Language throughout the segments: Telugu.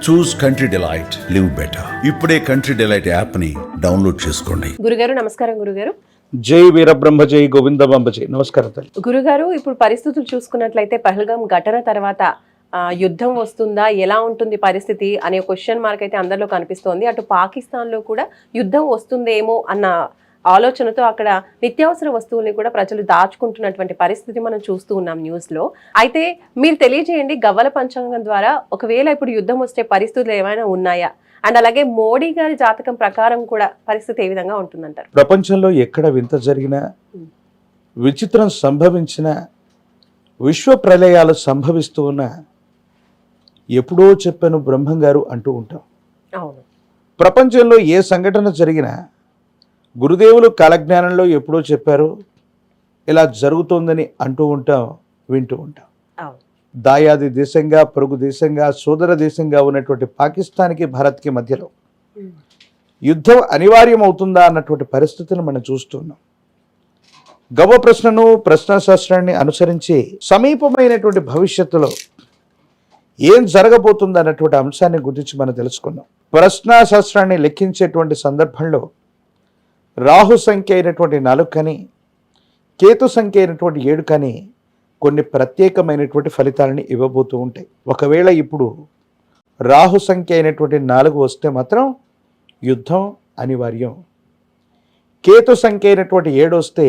చూస్ కంట్రీ డిలైట్, లివ్ బెటర్. ఇప్పుడే కంట్రీ డిలైట్ యాప్ ని డౌన్లోడ్ చేసుకోండి. గురుగారు నమస్కారం. గురుగారు జై వీరబ్రహ్మ జై గోవిందమాంబ జై. నమస్కారం తల్లి. గురుగారు, ఇప్పుడు పరిస్థితులు చూసుకున్నట్లయితే పహల్గాం ఘటన తర్వాత యుద్ధం వస్తుందా, ఎలా ఉంటుంది పరిస్థితి అనే క్వశ్చన్ మార్క్ అయితే అందరిలో కనిపిస్తోంది. అటు పాకిస్తాన్లో కూడా యుద్ధం వస్తుందేమో అన్న ఆలోచనతో అక్కడ నిత్యావసర వస్తువుల్ని కూడా ప్రజలు దాచుకుంటున్నటువంటి పరిస్థితి మనం చూస్తూ ఉన్నాం న్యూస్లో. అయితే మీరు తెలియజేయండి, గవ్వల పంచాంగం ద్వారా ఒకవేళ ఇప్పుడు యుద్ధం వస్తే పరిస్థితులు ఏమైనా ఉన్నాయా, అండ్ అలాగే మోడీ గారి జాతకం ప్రకారం కూడా పరిస్థితి ఏ విధంగా ఉంటుందంటారు? ప్రపంచంలో ఎక్కడ వింత జరిగినా, విచిత్రం సంభవించిన, విశ్వ ప్రళయాలు సంభవిస్తూ ఉన్న ఎప్పుడో చెప్పాను బ్రహ్మం గారు అంటూ ఉంటాం. అవును, ప్రపంచంలో ఏ సంఘటన జరిగినా గురుదేవులు కాలజ్ఞానంలో ఎప్పుడో చెప్పారు, ఇలా జరుగుతోందని అంటూ ఉంటాం, వింటూ ఉంటాం. దాయాది దేశంగా, పొరుగు దేశంగా, సోదర దేశంగా ఉన్నటువంటి పాకిస్తాన్కి భారత్కి మధ్యలో యుద్ధం అనివార్యం అవుతుందా అన్నటువంటి పరిస్థితిని మనం చూస్తున్నాం. గవ్వ ప్రశ్నను, ప్రశ్నాశాస్త్రాన్ని అనుసరించి సమీపమైనటువంటి భవిష్యత్తులో ఏం జరగబోతుంది అన్నటువంటి అంశాన్ని గురించి మనం తెలుసుకున్నాం. ప్రశ్నాశాస్త్రాన్ని లెక్కించేటువంటి సందర్భంలో రాహు సంఖ్య అయినటువంటి 4 కానీ, కేతు సంఖ్య అయినటువంటి 7 కానీ కొన్ని ప్రత్యేకమైనటువంటి ఫలితాలని ఇవ్వబోతూ ఉంటాయి. ఒకవేళ ఇప్పుడు రాహు సంఖ్య అయినటువంటి 4 వస్తే మాత్రం యుద్ధం అనివార్యం. కేతు సంఖ్య అయినటువంటి 7 వస్తే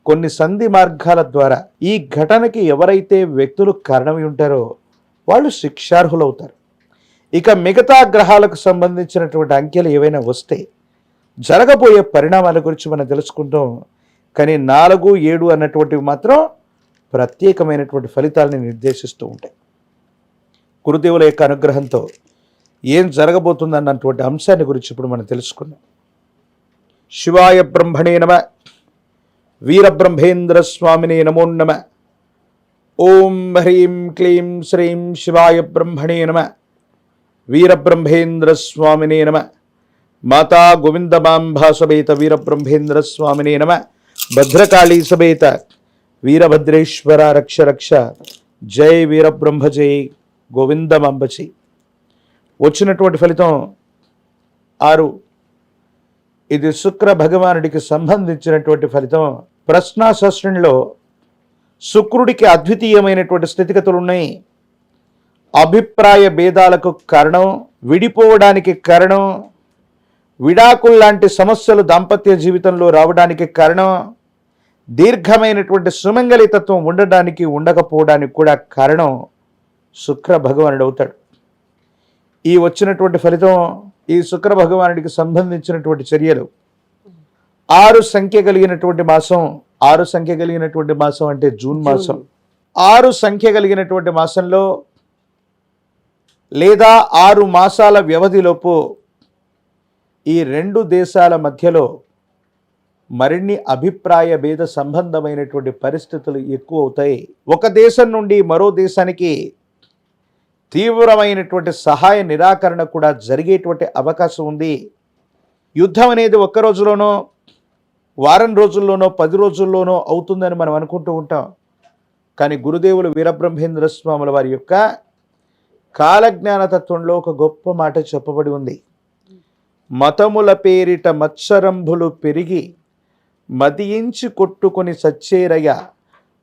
కొన్ని సంధి మార్గాల ద్వారా ఈ ఘటనకి ఎవరైతే వ్యక్తులు కారణమై ఉంటారో వాళ్ళు శిక్షార్హులవుతారు. ఇక మిగతా గ్రహాలకు సంబంధించినటువంటి అంకెలు ఏవైనా వస్తే జరగబోయే పరిణామాల గురించి మనం తెలుసుకుంటాం. కానీ 4, 7 అన్నటువంటివి మాత్రం ప్రత్యేకమైనటువంటి ఫలితాలని నిర్దేశిస్తూ ఉంటాయి. గురుదేవుల యొక్క అనుగ్రహంతో ఏం జరగబోతుంది అన్నటువంటి అంశాన్ని గురించి ఇప్పుడు మనం తెలుసుకుందాం. శివాయ బ్రహ్మణే నమ, వీరబ్రహ్మేంద్ర స్వామినే నమో నమ. ఓం హ్రీం క్లీం శ్రీం శివాయ బ్రహ్మణే నమ, వీరబ్రహ్మేంద్ర స్వామినే నమ. మాతా గోవిందమాంబా సమేత వీరబ్రహ్మేంద్ర స్వామినే నమ. భద్రకాళీ సమేత వీరభద్రేశ్వర రక్ష రక్ష. జై వీరబ్రహ్మ జై గోవిందమాంబచి. వచ్చినటువంటి ఫలితం 6. ఇది శుక్ర భగవానుడికి సంబంధించినటువంటి ఫలితం. ప్రశ్నాశాస్త్రంలో శుక్రుడికి అద్వితీయమైనటువంటి స్థితిగతులు ఉన్నాయి. అభిప్రాయ భేదాలకు కారణం, విడిపోవడానికి కారణం, విడాకుల్లాంటి సమస్యలు దాంపత్య జీవితంలో రావడానికి కారణం, దీర్ఘమైనటువంటి సుమంగళితత్వం ఉండడానికి ఉండకపోవడానికి కూడా కారణం శుక్ర భగవానుడు అవుతాడు. ఈ వచ్చినటువంటి ఫలితం, ఈ శుక్ర భగవానుడికి సంబంధించినటువంటి చర్యలు 6 సంఖ్య కలిగినటువంటి మాసం. 6 సంఖ్య కలిగినటువంటి మాసం అంటే జూన్ మాసం. 6 సంఖ్య కలిగినటువంటి మాసంలో లేదా 6 మాసాల వ్యవధిలోపు ఈ 2 దేశాల మధ్యలో మరిన్ని అభిప్రాయ భేద సంబంధమైనటువంటి పరిస్థితులు ఎక్కువ అవుతాయి. ఒక దేశం నుండి మరో దేశానికి తీవ్రమైనటువంటి సహాయ నిరాకరణ కూడా జరిగేటువంటి అవకాశం ఉంది. యుద్ధం అనేది ఒక్క రోజులోనో, వారం రోజుల్లోనో, 10 రోజుల్లోనో అవుతుందని మనం అనుకుంటూ ఉంటాం. కానీ గురుదేవులు వీరబ్రహ్మేంద్ర స్వాముల వారి యొక్క కాలజ్ఞానతత్వంలో ఒక గొప్ప మాట చెప్పబడి ఉంది. మతముల పేరిట మత్సరంభులు పెరిగి మదియించి కొట్టుకొని సచ్చేరయ,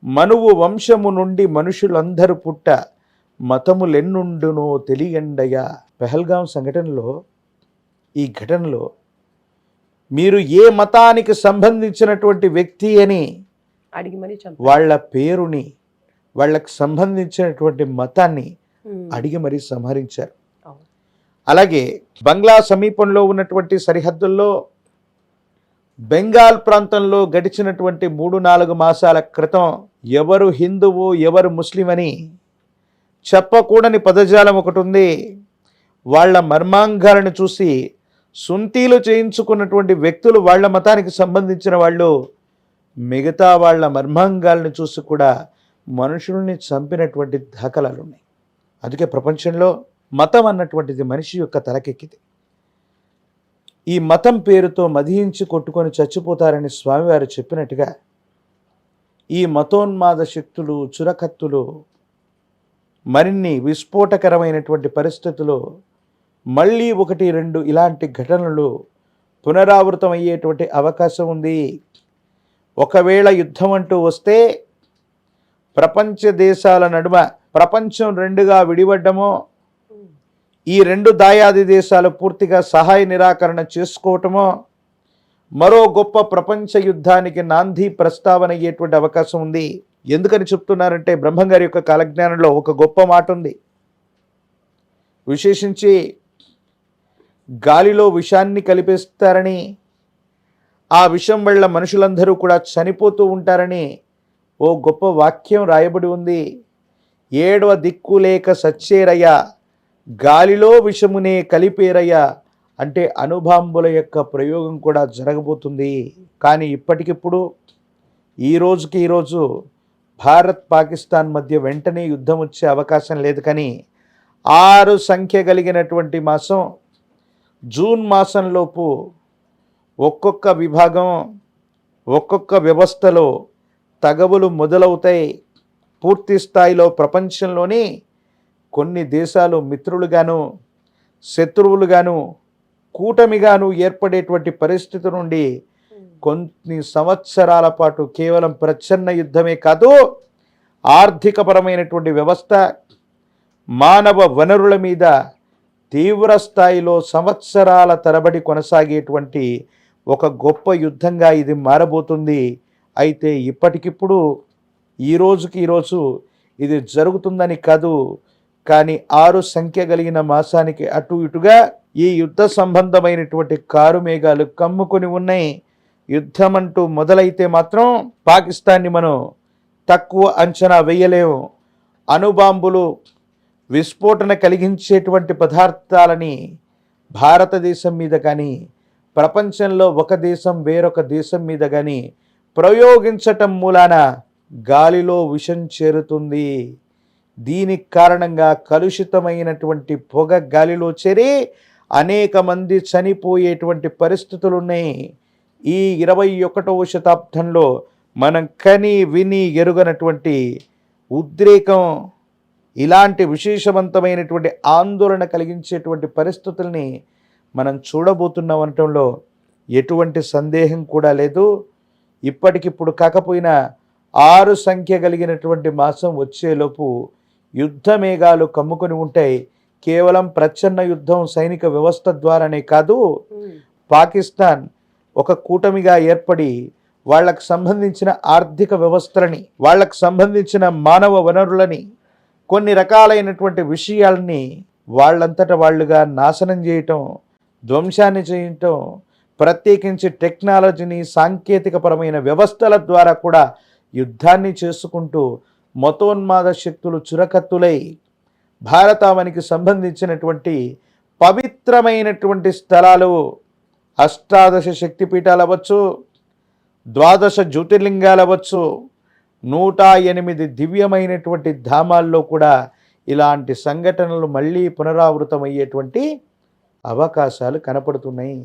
మనువు వంశము నుండి మనుషులందరూ పుట్ట, మతములెన్నుండునో తెలియండయ. పెహల్గాం సంఘటనలో, ఈ ఘటనలో మీరు ఏ మతానికి సంబంధించినటువంటి వ్యక్తి అని అడిగి మరి వాళ్ళ పేరుని, వాళ్ళకి సంబంధించినటువంటి మతాన్ని అడిగి మరీ సంహరించారు. అలాగే బంగ్లా సమీపంలో ఉన్నటువంటి సరిహద్దుల్లో బెంగాల్ ప్రాంతంలో గడిచినటువంటి 3-4 మాసాల క్రితం ఎవరు హిందువు, ఎవరు ముస్లిం అని చెప్పకూడని పదజాలం ఒకటి ఉంది. వాళ్ళ మర్మాంగాలను చూసి సుంతీలు చేయించుకున్నటువంటి వ్యక్తులు, వాళ్ళ మతానికి సంబంధించిన వాళ్ళు, మిగతా వాళ్ళ మర్మాంగాలను చూసి కూడా మనుషుల్ని చంపినటువంటి దాఖలాలు ఉన్నాయి. అందుకే ప్రపంచంలో మతం అన్నటువంటిది మనిషి యొక్క తలకెక్కింది. ఈ మతం పేరుతో మదించి కొట్టుకొని చచ్చిపోతారని స్వామివారు చెప్పినట్టుగా ఈ మతోన్మాద శక్తులు, చురకత్తులు మరిన్ని విస్ఫోటకరమైనటువంటి పరిస్థితులు మళ్ళీ 1-2 ఇలాంటి ఘటనలు పునరావృతం అయ్యేటువంటి అవకాశం ఉంది. ఒకవేళ యుద్ధం అంటూ వస్తే ప్రపంచ దేశాల నడుమ ప్రపంచం 2గా విడిపడ్డమో, ఈ 2 దాయాది దేశాలు పూర్తిగా సహాయ నిరాకరణ చేసుకోవటమో మరో గొప్ప ప్రపంచ యుద్ధానికి నాంది ప్రస్తావన అయ్యేటువంటి అవకాశం ఉంది. ఎందుకని చెప్తున్నారంటే బ్రహ్మంగారి యొక్క కాలజ్ఞానంలో ఒక గొప్ప మాట ఉంది. విశేషించి గాలిలో విషాన్ని కలిపేస్తారని, ఆ విషం వల్ల మనుషులందరూ కూడా చనిపోతూ ఉంటారని ఓ గొప్ప వాక్యం రాయబడి ఉంది. 7వ దిక్కు లేక సచ్చేరయ్య, గాలిలో విషమునే కలిపేరయ్య అంటే అణుబాంబుల యొక్క ప్రయోగం కూడా జరగబోతుంది. కానీ ఇప్పటికిప్పుడు ఈ రోజు భారత్ పాకిస్తాన్ మధ్య వెంటనే యుద్ధం వచ్చే అవకాశం లేదు. కానీ 6 సంఖ్య కలిగినటువంటి మాసం జూన్ మాసంలోపు ఒక్కొక్క విభాగం ఒక్కొక్క వ్యవస్థలో తగవులు మొదలవుతాయి. పూర్తి స్థాయిలో ప్రపంచంలోని కొన్ని దేశాలు మిత్రులుగాను శత్రువులుగాను కూటమిగాను ఏర్పడేటువంటి పరిస్థితి నుండి కొన్ని సంవత్సరాల పాటు కేవలం ప్రచ్ఛన్న యుద్ధమే కాదు, ఆర్థికపరమైనటువంటి వ్యవస్థ, మానవ వనరుల మీద తీవ్ర స్థాయిలో సంవత్సరాల తరబడి కొనసాగేటువంటి ఒక గొప్ప యుద్ధంగా ఇది మారబోతుంది. అయితే ఇప్పటికిప్పుడు ఈరోజు ఇది జరుగుతుందని కాదు, కానీ 6 సంఖ్య కలిగిన మాసానికి అటు ఇటుగా ఈ యుద్ధ సంబంధమైనటువంటి కారు మేఘాలు కమ్ముకొని ఉన్నాయి. యుద్ధం అంటూ మొదలైతే మాత్రం పాకిస్తాన్ని మనం తక్కువ అంచనా వేయలేము. అణుబాంబులు విస్ఫోటన కలిగించేటువంటి పదార్థాలని భారతదేశం మీద కానీ ప్రపంచంలో ఒక దేశం వేరొక దేశం మీద కానీ ప్రయోగించటం మూలాన గాలిలో విషం చేరుతుంది. దీనికి కారణంగా కలుషితమైనటువంటి పొగ గాలిలో చేరి అనేక మంది చనిపోయేటువంటి పరిస్థితులు ఉన్నాయి. ఈ 21వ శతాబ్దంలో మనం కని విని ఎరుగనటువంటి ఉద్రేకం, ఇలాంటి విశేషవంతమైనటువంటి ఆందోళన కలిగించేటువంటి పరిస్థితుల్ని మనం చూడబోతున్నాం అనటంలో ఎటువంటి సందేహం కూడా లేదు. ఇప్పటికిప్పుడు కాకపోయినా 6 సంఖ్య కలిగినటువంటి మాసం వచ్చేలోపు యుద్ధ మేఘాలు కమ్ముకొని ఉంటాయి. కేవలం ప్రచ్ఛన్న యుద్ధం సైనిక వ్యవస్థ ద్వారానే కాదు, పాకిస్తాన్ ఒక కూటమిగా ఏర్పడి వాళ్ళకు సంబంధించిన ఆర్థిక వ్యవస్థలని, వాళ్ళకు సంబంధించిన మానవ వనరులని, కొన్ని రకాలైనటువంటి విషయాల్ని వాళ్ళంతట వాళ్ళుగా నాశనం చేయటం, ధ్వంసాన్ని చేయటం, ప్రత్యేకించి టెక్నాలజీని సాంకేతికపరమైన వ్యవస్థల ద్వారా కూడా యుద్ధాన్ని చేసుకుంటూ మతోన్మాద శక్తులు చురకత్తులై భారతావనికి సంబంధించినటువంటి పవిత్రమైనటువంటి స్థలాలు 18 శక్తిపీఠాలు అవ్వచ్చు, 12 జ్యోతిర్లింగాలు అవ్వచ్చు, 108 దివ్యమైనటువంటి ధామాల్లో కూడా ఇలాంటి సంఘటనలు మళ్ళీ పునరావృతమయ్యేటువంటి అవకాశాలు కనపడుతున్నాయి.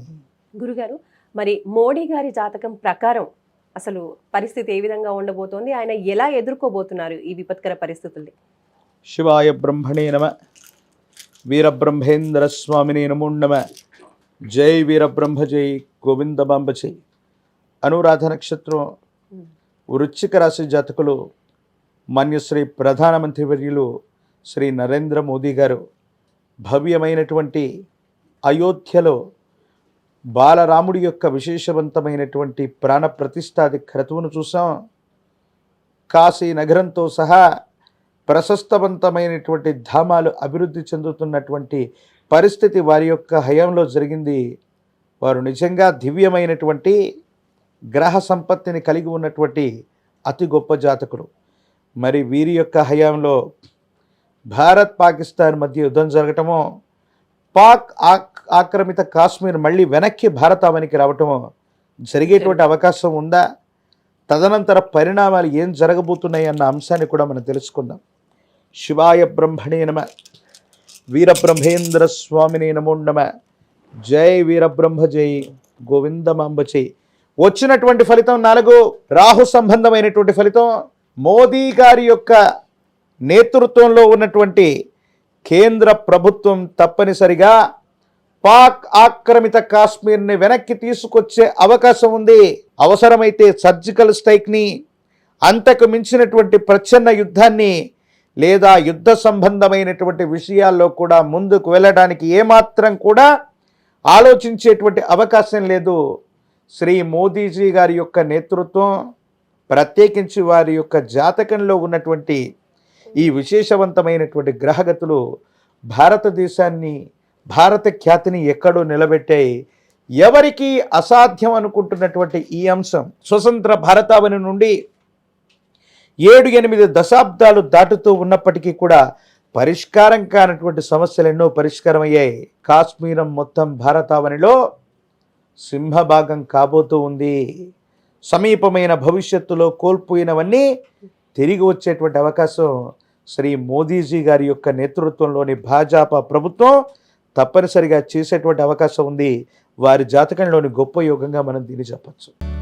గురుగారు, మరి మోడీ గారి జాతకం ప్రకారం అసలు పరిస్థితి ఏ విధంగా ఉండబోతోంది? ఆయన ఎలా ఎదుర్కోబోతున్నారు ఈ విపత్కర పరిస్థితుల్ని? శివాయ బ్రహ్మణే నమ, వీరబ్రహ్మేంద్ర స్వామినే నమో నమ. జై వీరబ్రహ్మ, జై గోవిందమాంబ జై. అనురాధ నక్షత్రం వృశ్చిక రాశి జాతకులు మాన్యశ్రీ ప్రధానమంత్రి వర్యులు శ్రీ నరేంద్ర మోదీ గారు భవ్యమైనటువంటి అయోధ్యలో బాలరాముడి యొక్క విశేషవంతమైనటువంటి ప్రాణ ప్రతిష్టాది క్రతువును చూసాం. కాశీ నగరంతో సహా ప్రశస్తవంతమైనటువంటి ధామాలు అభివృద్ధి చెందుతున్నటువంటి పరిస్థితి వారి యొక్క హయాంలో జరిగింది. వారు నిజంగా దివ్యమైనటువంటి గ్రహ సంపత్తిని కలిగి ఉన్నటువంటి అతి గొప్ప జాతకులు. మరి వీరి యొక్క హయాంలో భారత్ పాకిస్తాన్ మధ్య యుద్ధం జరగటమో, పాక్ ఆక్రమిత కాశ్మీర్ మళ్ళీ వెనక్కి భారతావనికి రావటమో జరిగేటువంటి అవకాశం ఉందా? తదనంతర పరిణామాలు ఏం జరగబోతున్నాయి అన్న అంశాన్ని కూడా మనం తెలుసుకుందాం. శివాయ బ్రహ్మణే నమ, వీరబ్రహ్మేంద్ర స్వామినే నమో నమ. జై వీరబ్రహ్మ, జై గోవిందమాంబ జై. వచ్చినటువంటి ఫలితం 4. రాహు సంబంధమైనటువంటి ఫలితం. మోదీ గారి యొక్క నేతృత్వంలో ఉన్నటువంటి కేంద్ర ప్రభుత్వం తప్పనిసరిగా పాక్ ఆక్రమిత కాశ్మీర్ని వెనక్కి తీసుకొచ్చే అవకాశం ఉంది. అవసరమైతే సర్జికల్ స్ట్రైక్ని, అంతకు మించినటువంటి ప్రచ్ఛన్న యుద్ధాన్ని, లేదా యుద్ధ సంబంధమైనటువంటి విషయాల్లో కూడా ముందుకు వెళ్ళడానికి ఏమాత్రం కూడా ఆలోచించేటువంటి అవకాశం లేదు. శ్రీ మోదీజీ గారి యొక్క నేతృత్వం, ప్రత్యేకించి వారి యొక్క జాతకంలో ఉన్నటువంటి ఈ విశేషవంతమైనటువంటి గ్రహగతులు భారతదేశాన్ని, భారత ఖ్యాతిని ఎక్కడో నిలబెట్టాయి. ఎవరికి అసాధ్యం అనుకుంటున్నటువంటి ఈ అంశం స్వతంత్ర భారతావని నుండి 7-8 దశాబ్దాలు దాటుతూ ఉన్నప్పటికీ కూడా పరిష్కారం కానటువంటి సమస్యలు ఎన్నో పరిష్కారమయ్యాయి. కాశ్మీరం మొత్తం భారతావనిలో సింహభాగం కాబోతూ ఉంది. సమీపమైన భవిష్యత్తులో కోల్పోయినవన్నీ తిరిగి వచ్చేటువంటి అవకాశం శ్రీ మోదీజీ గారి యొక్క నేతృత్వంలోని భాజపా ప్రభుత్వం తప్పనిసరిగా చేసేటువంటి అవకాశం ఉంది. వారి జాతకంలోని గొప్ప యోగంగా మనం దీన్ని చెప్పచ్చు.